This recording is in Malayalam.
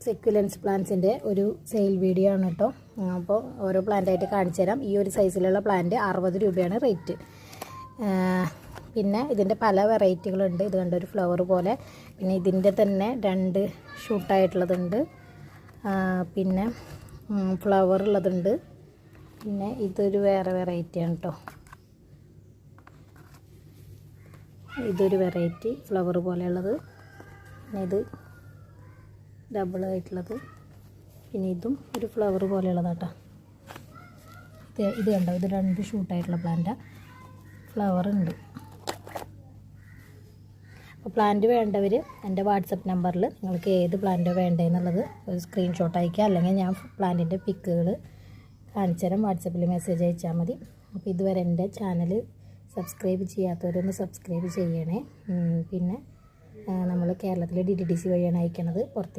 സെക്യുലൻസ് പ്ലാന്റ്സിൻ്റെ ഒരു സെയിൽ വീഡിയോ ആണ് കേട്ടോ. അപ്പോൾ ഓരോ പ്ലാന്റായിട്ട് കാണിച്ചു തരാം. ഈ ഒരു സൈസിലുള്ള പ്ലാന്റ് 60 രൂപയാണ് റേറ്റ്. പിന്നെ ഇതിൻ്റെ പല വെറൈറ്റികളുണ്ട്. ഇത് കണ്ട ഒരു ഫ്ലവർ പോലെ. പിന്നെ ഇതിൻ്റെ തന്നെ 2 ഷൂട്ടായിട്ടുള്ളതുണ്ട്. പിന്നെ ഫ്ലവർ ഉള്ളതുണ്ട്. പിന്നെ ഇതൊരു വേറെ വെറൈറ്റിയാണ് കേട്ടോ. ഇതൊരു വെറൈറ്റി ഫ്ലവർ പോലെയുള്ളത്. പിന്നെ ഇത് ഡബിളായിട്ടുള്ളത്. പിന്നെ ഇതും ഒരു ഫ്ലവർ പോലെയുള്ളതാട്ടോ. ഇത് കണ്ടോ, ഇത് 2 ഷൂട്ടായിട്ടുള്ള പ്ലാന്റാണ്. ഫ്ലവർ ഉണ്ട്. അപ്പോൾ പ്ലാന്റ് വേണ്ടവർ എൻ്റെ വാട്സപ്പ് നമ്പറിൽ നിങ്ങൾക്ക് ഏത് പ്ലാന്റോ വേണ്ടതെന്നുള്ളത് ഒരു സ്ക്രീൻഷോട്ട് അയക്കുക. അല്ലെങ്കിൽ ഞാൻ പ്ലാന്റിൻ്റെ പിക്കുകൾ കാണിച്ചു തരാം. വാട്സപ്പിൽ മെസ്സേജ് അയച്ചാൽ മതി. അപ്പോൾ ഇതുവരെ എൻ്റെ ചാനൽ സബ്സ്ക്രൈബ് ചെയ്യാത്തവരൊന്ന് സബ്സ്ക്രൈബ് ചെയ്യണേ. പിന്നെ നമ്മൾ കേരളത്തിലെ DTDC വഴിയാണ് അയക്കണത്. പുറത്തേക്ക്